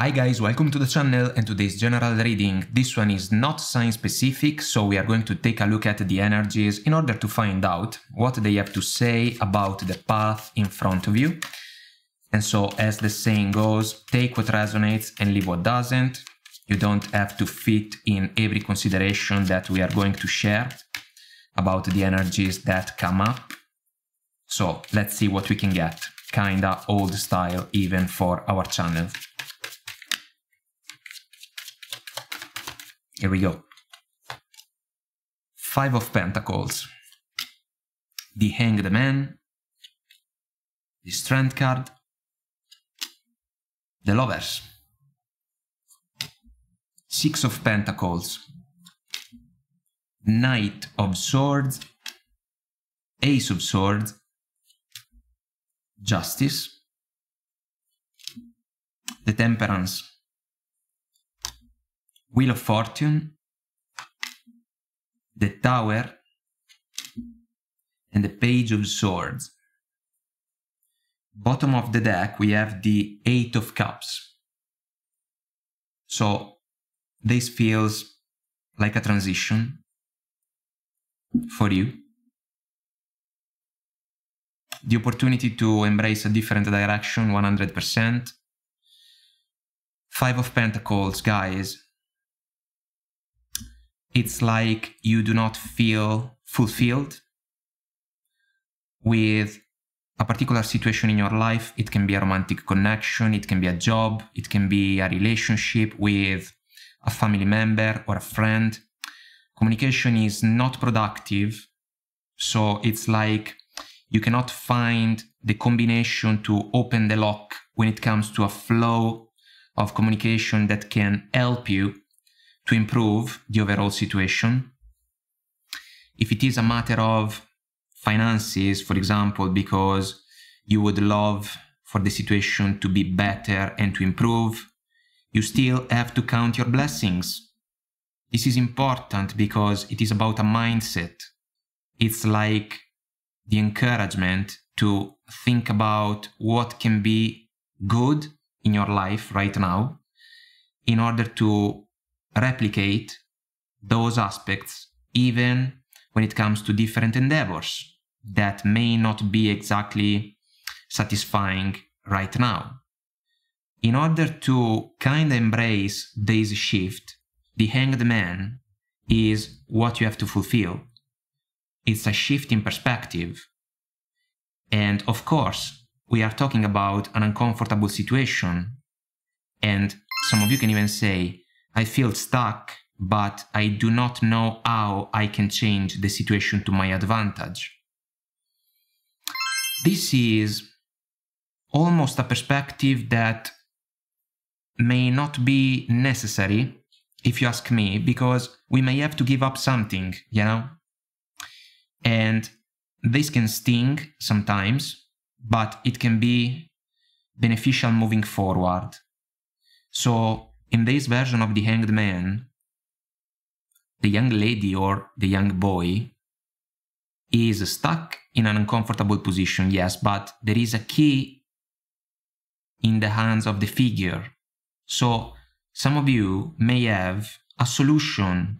Hi guys, welcome to the channel and today's general reading. This one is not sign specific, so we are going to take a look at the energies in order to find out what they have to say about the path in front of you. And so, as the saying goes, take what resonates and leave what doesn't. You don't have to fit in every consideration that we are going to share about the energies that come up. So let's see what we can get. Kinda old style even for our channel. Here we go. 5 of Pentacles, the Hanged Man, the Strength card, the Lovers, 6 of Pentacles, Knight of Swords, Ace of Swords, Justice, the Temperance, Wheel of Fortune, the Tower, and the Page of Swords. Bottom of the deck we have the 8 of Cups. So this feels like a transition for you. The opportunity to embrace a different direction 100%. 5 of Pentacles, guys. It's like you do not feel fulfilled with a particular situation in your life. It can be a romantic connection, it can be a job, it can be a relationship with a family member or a friend. Communication is not productive, so it's like you cannot find the combination to open the lock when it comes to a flow of communication that can help you to improve the overall situation. If it is a matter of finances, for example, because you would love for the situation to be better and to improve, you still have to count your blessings. This is important because it is about a mindset. It's like the encouragement to think about what can be good in your life right now in order to replicate those aspects even when it comes to different endeavors that may not be exactly satisfying right now. In order to kind of embrace this shift, the Hanged Man is what you have to fulfill. It's a shift in perspective. And of course, we are talking about an uncomfortable situation. And some of you can even say, I feel stuck, but I do not know how I can change the situation to my advantage. This is almost a perspective that may not be necessary, if you ask me, because we may have to give up something, you know? And this can sting sometimes, but it can be beneficial moving forward. So, in this version of the Hanged Man, the young lady or the young boy is stuck in an uncomfortable position, yes, but there is a key in the hands of the figure. So some of you may have a solution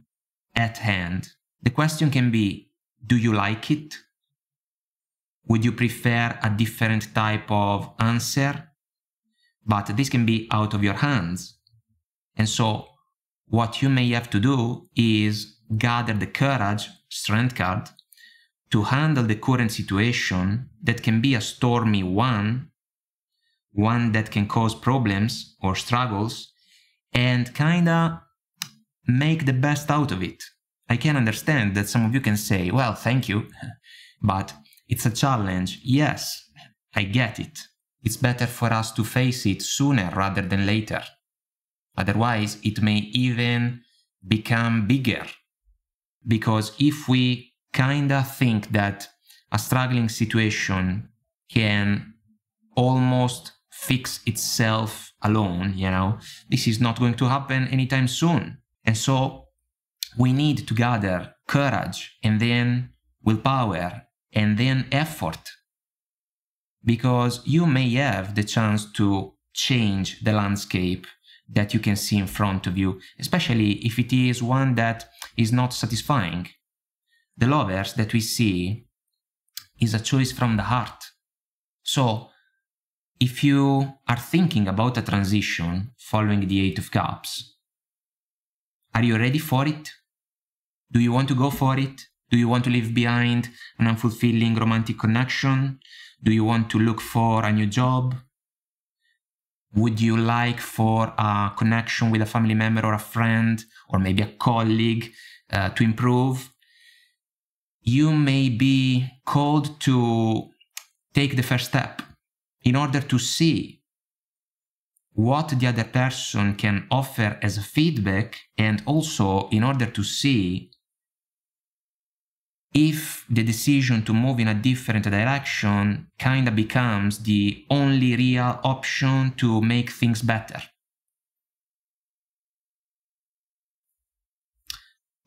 at hand. The question can be, do you like it? Would you prefer a different type of answer? But this can be out of your hands. And so what you may have to do is gather the courage, Strength card, to handle the current situation that can be a stormy one that can cause problems or struggles, and kinda make the best out of it. I can understand that some of you can say, well, thank you, but it's a challenge. Yes, I get it. It's better for us to face it sooner rather than later. Otherwise, it may even become bigger. Because if we kinda think that a struggling situation can almost fix itself alone, you know, this is not going to happen anytime soon. And so we need to gather courage and then willpower and then effort. Because you may have the chance to change the landscape that you can see in front of you, especially if it is one that is not satisfying. The lovers that we see is a choice from the heart. So, if you are thinking about a transition following the Eight of Cups, are you ready for it? Do you want to go for it? Do you want to leave behind an unfulfilling romantic connection? Do you want to look for a new job? Would you like for a connection with a family member or a friend, or maybe a colleague to improve? You may be called to take the first step in order to see what the other person can offer as a feedback, and also in order to see if the decision to move in a different direction kind of becomes the only real option to make things better.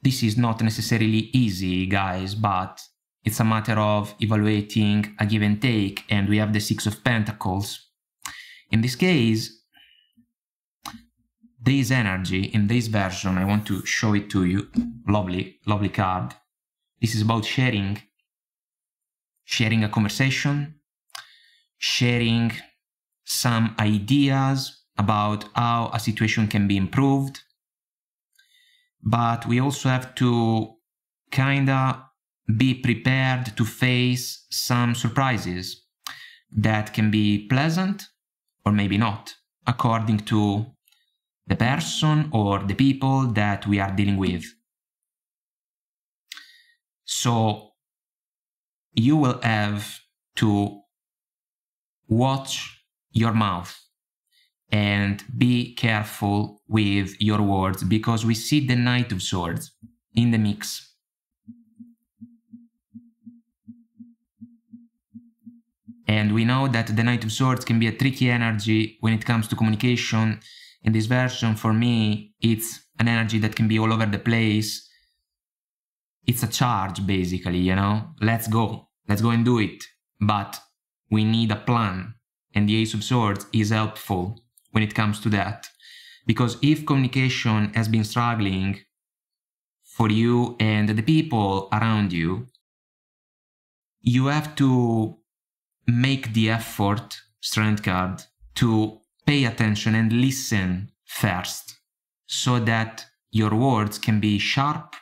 This is not necessarily easy, guys, but it's a matter of evaluating a give and take, and we have the Six of Pentacles. In this case, this energy, in this version, I want to show it to you. Lovely, lovely card. This is about sharing a conversation, sharing some ideas about how a situation can be improved. But we also have to kinda be prepared to face some surprises that can be pleasant or maybe not, according to the person or the people that we are dealing with. So you will have to watch your mouth and be careful with your words, because we see the Knight of Swords in the mix. And we know that the Knight of Swords can be a tricky energy when it comes to communication. In this version, for me, it's an energy that can be all over the place. It's a charge, basically, you know? Let's go and do it. But we need a plan. And the Ace of Swords is helpful when it comes to that. Because if communication has been struggling for you and the people around you, you have to make the effort, Strength card, to pay attention and listen first, so that your words can be sharp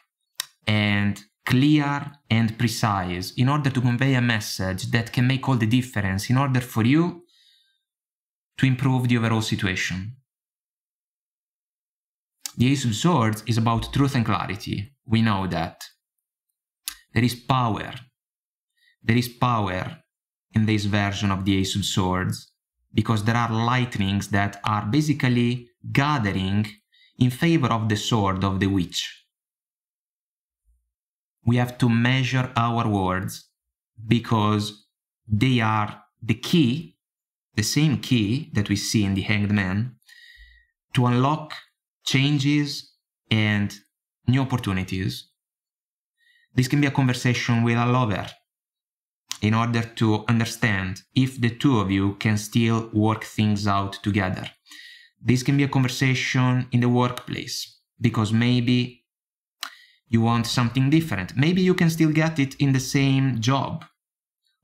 and clear and precise in order to convey a message that can make all the difference in order for you to improve the overall situation. The Ace of Swords is about truth and clarity. We know that. There is power. There is power in this version of the Ace of Swords, because there are lightnings that are basically gathering in favor of the sword of the witch. We have to measure our words, because they are the key, the same key that we see in the Hanged Man, to unlock changes and new opportunities. This can be a conversation with a lover, in order to understand if the two of you can still work things out together. This can be a conversation in the workplace, because maybe you want something different. Maybe you can still get it in the same job,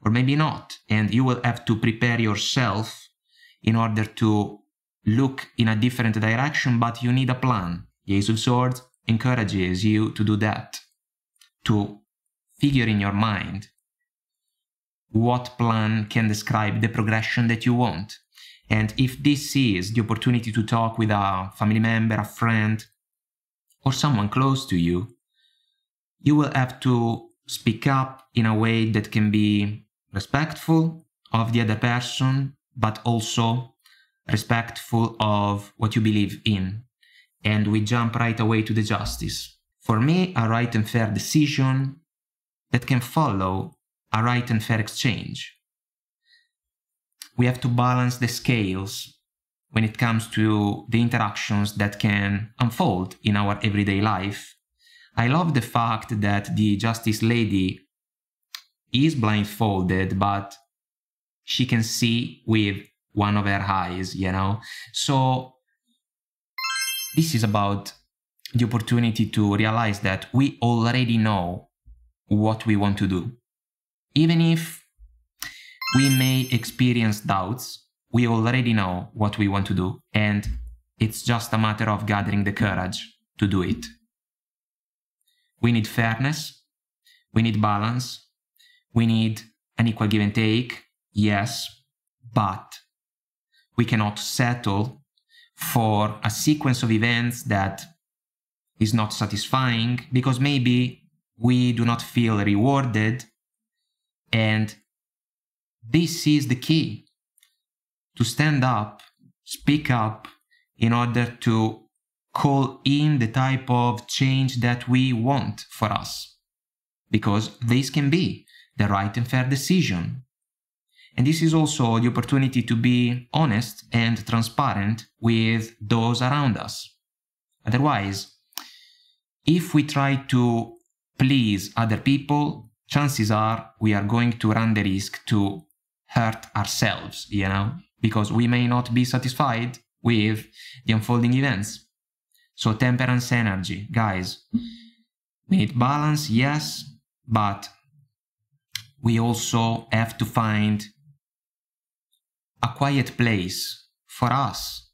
or maybe not, and you will have to prepare yourself in order to look in a different direction, but you need a plan. The Ace of Swords encourages you to do that, to figure in your mind what plan can describe the progression that you want. And if this is the opportunity to talk with a family member, a friend, or someone close to you, you will have to speak up in a way that can be respectful of the other person, but also respectful of what you believe in. And we jump right away to the Justice. For me, a right and fair decision that can follow a right and fair exchange. We have to balance the scales when it comes to the interactions that can unfold in our everyday life. I love the fact that the Justice Lady is blindfolded, but she can see with one of her eyes, you know? So this is about the opportunity to realize that we already know what we want to do. Even if we may experience doubts, we already know what we want to do, and it's just a matter of gathering the courage to do it. We need fairness, we need balance, we need an equal give and take, yes, but we cannot settle for a sequence of events that is not satisfying because maybe we do not feel rewarded. And this is the key, to stand up, speak up, in order to call in the type of change that we want for us. Because this can be the right and fair decision. And this is also the opportunity to be honest and transparent with those around us. Otherwise, if we try to please other people, chances are we are going to run the risk to hurt ourselves, because we may not be satisfied with the unfolding events. So temperance energy, guys, we need balance, yes, but we also have to find a quiet place for us.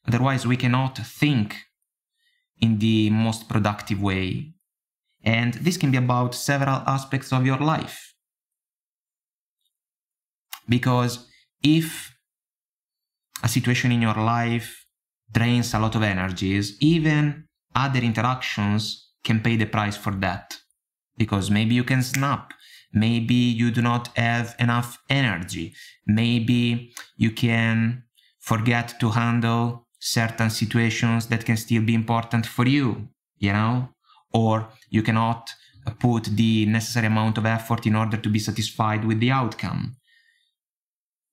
Otherwise, we cannot think in the most productive way. And this can be about several aspects of your life. Because if a situation in your life drains a lot of energies, even other interactions can pay the price for that. Because maybe you can snap, maybe you do not have enough energy, maybe you can forget to handle certain situations that can still be important for you, or you cannot put the necessary amount of effort in order to be satisfied with the outcome.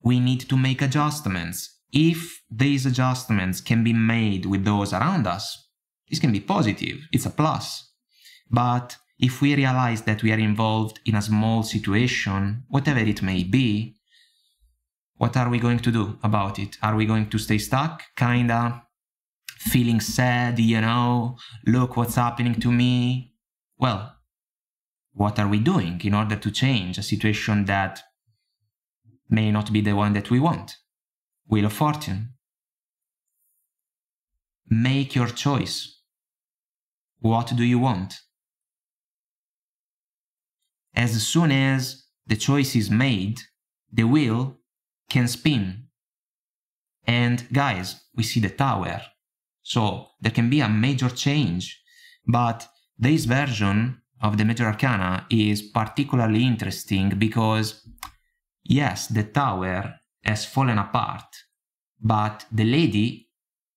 We need to make adjustments. If these adjustments can be made with those around us, this can be positive, it's a plus. But if we realize that we are involved in a small situation, whatever it may be, what are we going to do about it? Are we going to stay stuck, kinda feeling sad, look what's happening to me? Well, what are we doing in order to change a situation that may not be the one that we want? Wheel of Fortune. Make your choice. What do you want? As soon as the choice is made, the wheel can spin. And guys, we see the Tower. So there can be a major change, but this version of the Major Arcana is particularly interesting because, yes, the Tower has fallen apart, but the lady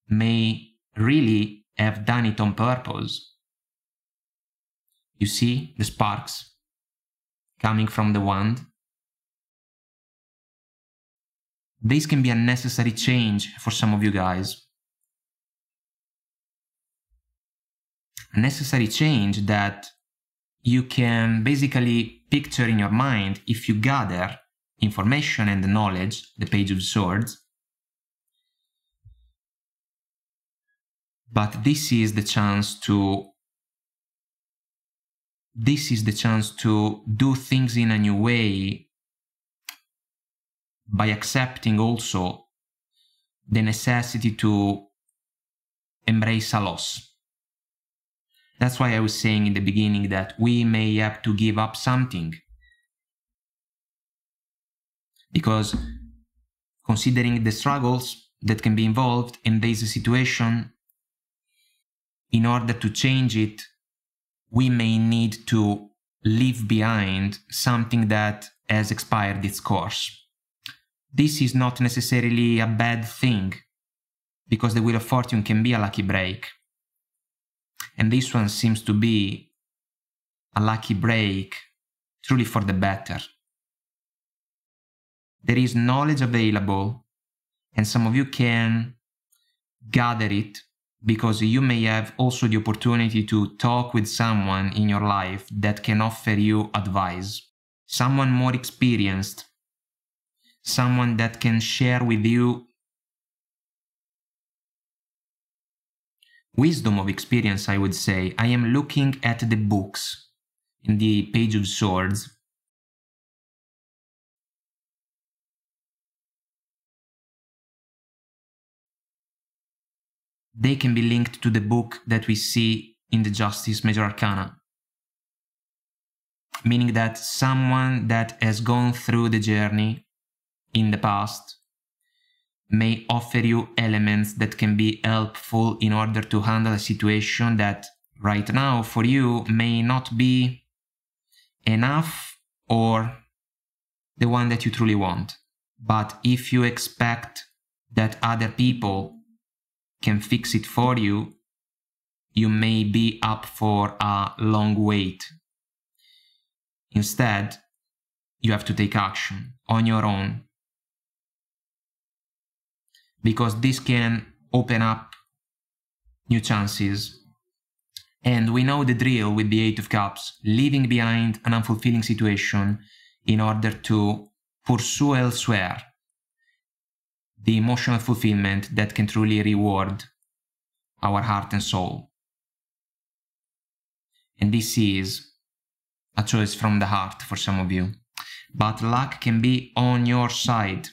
may really have done it on purpose. You see the sparks coming from the wand? This can be a necessary change for some of you guys. A necessary change that you can basically picture in your mind if you gather information and knowledge, the Page of Swords. But this is the chance to do things in a new way by accepting also the necessity to embrace a loss. That's why I was saying in the beginning that we may have to give up something. Because considering the struggles that can be involved in this situation, in order to change it, we may need to leave behind something that has expired its course. This is not necessarily a bad thing, because the Wheel of Fortune can be a lucky break. And this one seems to be a lucky break truly for the better. There is knowledge available, and some of you can gather it because you may have also the opportunity to talk with someone in your life that can offer you advice. Someone more experienced, someone that can share with you wisdom of experience, I would say. I am looking at the books in the Page of Swords. They can be linked to the book that we see in the Justice Major Arcana. Meaning that someone that has gone through the journey in the past may offer you elements that can be helpful in order to handle a situation that right now for you may not be enough or the one that you truly want. But if you expect that other people can fix it for you, you may be up for a long wait. Instead, you have to take action on your own, because this can open up new chances. And we know the drill with the Eight of Cups, leaving behind an unfulfilling situation in order to pursue elsewhere the emotional fulfillment that can truly reward our heart and soul. And this is a choice from the heart for some of you. But luck can be on your side.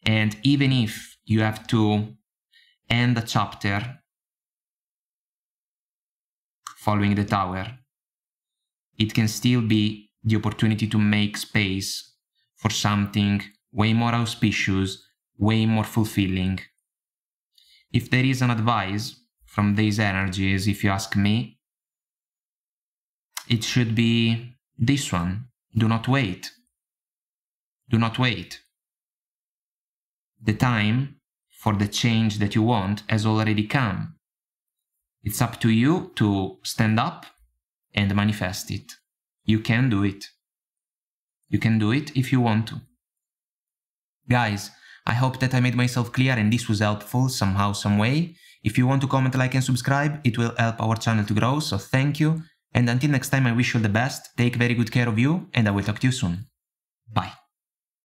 And even if you have to end a chapter following the Tower, it can still be the opportunity to make space for something way more auspicious, way more fulfilling. If there is an advice from these energies, if you ask me, it should be this one. Do not wait. Do not wait. The time for the change that you want has already come. It's up to you to stand up and manifest it. You can do it. You can do it if you want to. Guys, I hope that I made myself clear and this was helpful somehow, some way. If you want to comment, like and subscribe, it will help our channel to grow, so thank you. And until next time, I wish you all the best, take very good care of you, and I will talk to you soon. Bye.